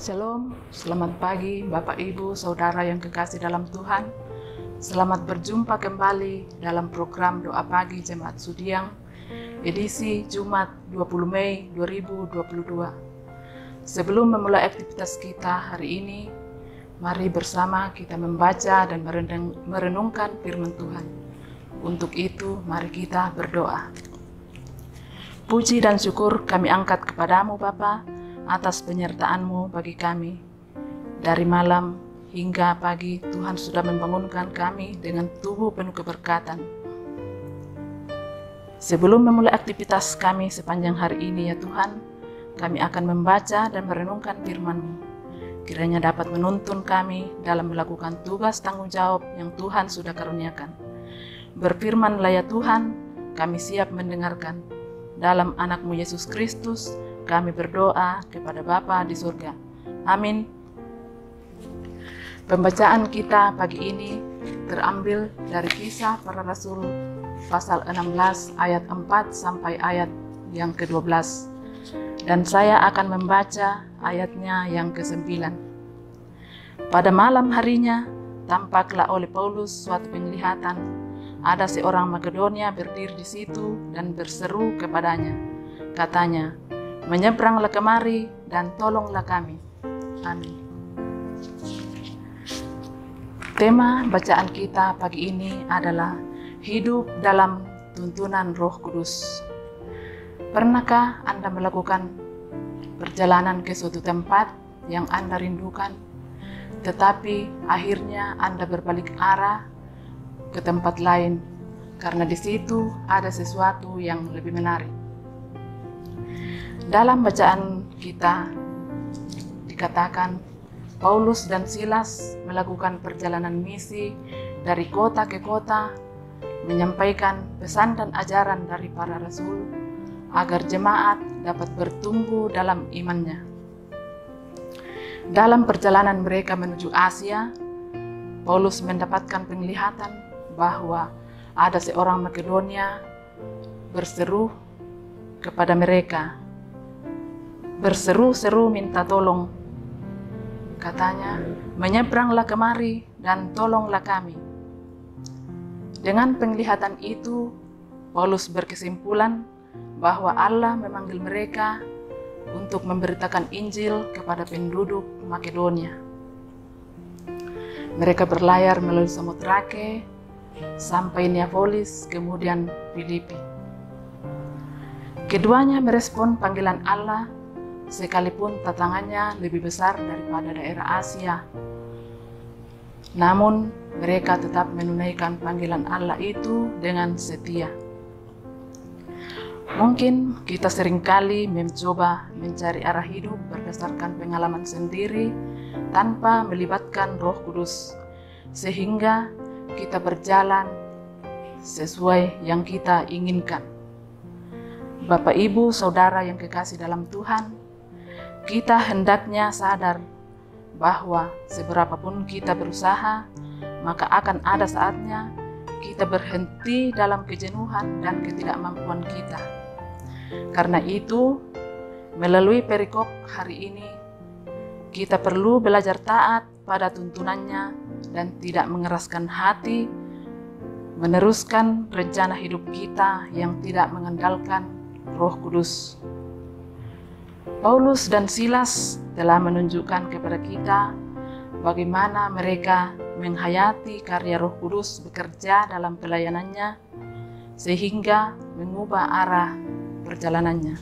Shalom, selamat pagi Bapak Ibu, Saudara yang kekasih dalam Tuhan. Selamat berjumpa kembali dalam program Doa Pagi Jemaat Sudiang, edisi Jumat 20 Mei 2022. Sebelum memulai aktivitas kita hari ini, mari bersama kita membaca dan merenungkan firman Tuhan. Untuk itu, mari kita berdoa. Puji dan syukur kami angkat kepadamu Bapa, atas penyertaan-Mu bagi kami. Dari malam hingga pagi, Tuhan sudah membangunkan kami dengan tubuh penuh keberkatan. Sebelum memulai aktivitas kami sepanjang hari ini ya Tuhan, kami akan membaca dan merenungkan firman-Mu. Kiranya dapat menuntun kami dalam melakukan tugas tanggung jawab yang Tuhan sudah karuniakan. Berfirman-Lah ya Tuhan, kami siap mendengarkan. Dalam anak-Mu Yesus Kristus, kami berdoa kepada Bapa di surga. Amin. Pembacaan kita pagi ini terambil dari Kisah Para Rasul pasal 16 ayat 4 sampai ayat yang ke-12. Dan saya akan membaca ayatnya yang ke-9. Pada malam harinya, tampaklah oleh Paulus suatu penglihatan. Ada seorang Makedonia berdiri di situ dan berseru kepadanya. Katanya, "Menyeberanglah kemari dan tolonglah kami." Amin. Tema bacaan kita pagi ini adalah hidup dalam tuntunan Roh Kudus. Pernahkah Anda melakukan perjalanan ke suatu tempat yang Anda rindukan, tetapi akhirnya Anda berbalik arah ke tempat lain karena di situ ada sesuatu yang lebih menarik? Dalam bacaan kita dikatakan Paulus dan Silas melakukan perjalanan misi dari kota ke kota, menyampaikan pesan dan ajaran dari para rasul agar jemaat dapat bertumbuh dalam imannya. Dalam perjalanan mereka menuju Asia, Paulus mendapatkan penglihatan bahwa ada seorang Makedonia berseru kepada mereka. Berseru-seru minta tolong. Katanya, "Menyeberanglah kemari dan tolonglah kami." Dengan penglihatan itu, Paulus berkesimpulan bahwa Allah memanggil mereka untuk memberitakan Injil kepada penduduk Makedonia. Mereka berlayar melalui Samudra Ke sampai Neapolis, kemudian Filipi. Keduanya merespon panggilan Allah sekalipun tantangannya lebih besar daripada daerah Asia. Namun, mereka tetap menunaikan panggilan Allah itu dengan setia. Mungkin kita seringkali mencoba mencari arah hidup berdasarkan pengalaman sendiri tanpa melibatkan Roh Kudus, sehingga kita berjalan sesuai yang kita inginkan. Bapak, Ibu, Saudara yang kekasih dalam Tuhan, kita hendaknya sadar bahwa seberapapun kita berusaha, maka akan ada saatnya kita berhenti dalam kejenuhan dan ketidakmampuan kita. Karena itu, melalui perikop hari ini, kita perlu belajar taat pada tuntunannya dan tidak mengeraskan hati, meneruskan rencana hidup kita yang tidak mengandalkan Roh Kudus. Paulus dan Silas telah menunjukkan kepada kita bagaimana mereka menghayati karya Roh Kudus bekerja dalam pelayanannya sehingga mengubah arah perjalanannya.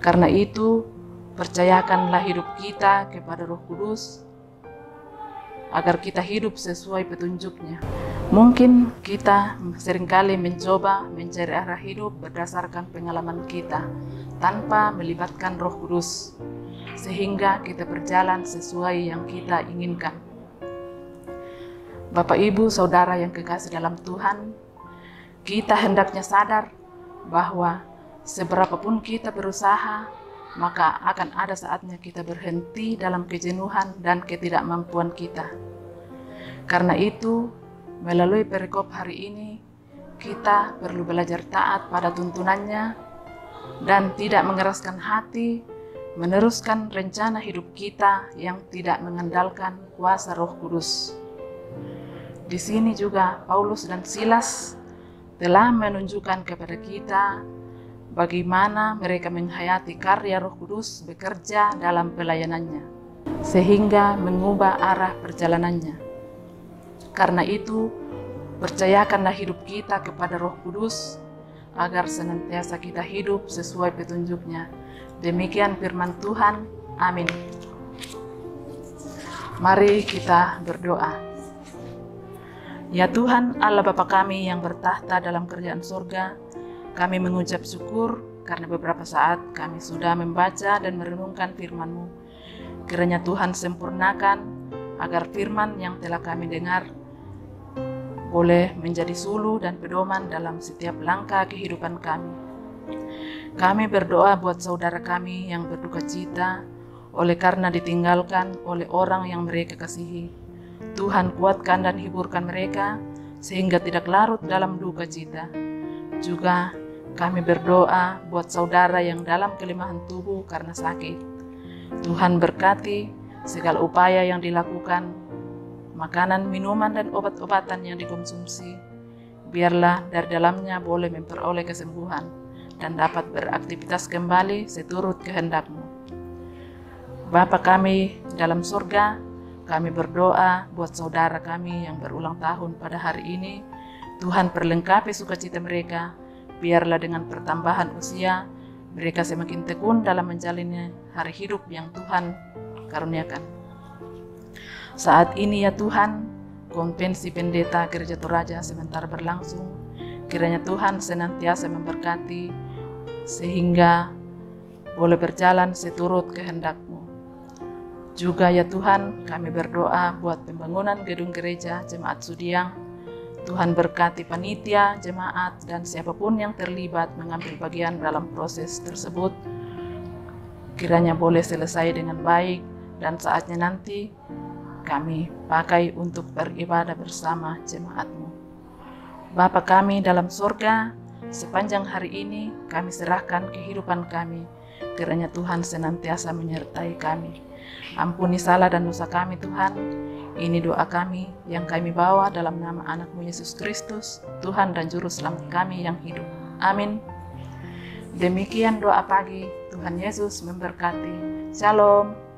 Karena itu, percayakanlah hidup kita kepada Roh Kudus agar kita hidup sesuai petunjuknya. Mungkin kita seringkali mencoba mencari arah hidup berdasarkan pengalaman kita tanpa melibatkan Roh Kudus, sehingga kita berjalan sesuai yang kita inginkan. Bapak, Ibu, Saudara yang kekasih dalam Tuhan, kita hendaknya sadar bahwa seberapapun kita berusaha, maka akan ada saatnya kita berhenti dalam kejenuhan dan ketidakmampuan kita. Karena itu, melalui perikop hari ini, kita perlu belajar taat pada tuntunannya dan tidak mengeraskan hati meneruskan rencana hidup kita yang tidak mengandalkan kuasa Roh Kudus. Di sini juga Paulus dan Silas telah menunjukkan kepada kita bagaimana mereka menghayati karya Roh Kudus bekerja dalam pelayanannya, sehingga mengubah arah perjalanannya. Karena itu, percayakanlah hidup kita kepada Roh Kudus, agar senantiasa kita hidup sesuai petunjuk-Nya. Demikian firman Tuhan. Amin. Mari kita berdoa. Ya Tuhan, Allah Bapa kami yang bertahta dalam kerajaan surga, kami mengucap syukur karena beberapa saat kami sudah membaca dan merenungkan firman-Mu. Kiranya Tuhan sempurnakan agar firman yang telah kami dengar boleh menjadi suluh dan pedoman dalam setiap langkah kehidupan kami. Kami berdoa buat saudara kami yang berduka cita oleh karena ditinggalkan oleh orang yang mereka kasihi. Tuhan kuatkan dan hiburkan mereka sehingga tidak larut dalam duka cita. Juga kami berdoa buat saudara yang dalam kelemahan tubuh karena sakit. Tuhan berkati segala upaya yang dilakukan, makanan, minuman, dan obat-obatan yang dikonsumsi. Biarlah dari dalamnya boleh memperoleh kesembuhan dan dapat beraktivitas kembali seturut kehendak-Mu. Bapa kami dalam surga, kami berdoa buat saudara kami yang berulang tahun pada hari ini. Tuhan perlengkapi sukacita mereka, biarlah dengan pertambahan usia, mereka semakin tekun dalam menjalani hari hidup yang Tuhan karuniakan. Saat ini ya Tuhan, konvensi pendeta Gereja Toraja sementara berlangsung. Kiranya Tuhan senantiasa memberkati sehingga boleh berjalan seturut kehendak-Mu. Juga ya Tuhan, kami berdoa buat pembangunan gedung gereja Jemaat Sudiang. Tuhan berkati panitia, jemaat, dan siapapun yang terlibat mengambil bagian dalam proses tersebut. Kiranya boleh selesai dengan baik dan saatnya nanti kami pakai untuk beribadah bersama jemaat-Mu. Bapa kami dalam surga, sepanjang hari ini kami serahkan kehidupan kami. Kiranya Tuhan senantiasa menyertai kami. Ampuni salah dan dosa kami Tuhan. Ini doa kami yang kami bawa dalam nama anak-Mu Yesus Kristus, Tuhan dan Juru Selamat kami yang hidup. Amin. Demikian doa pagi. Tuhan Yesus memberkati. Shalom.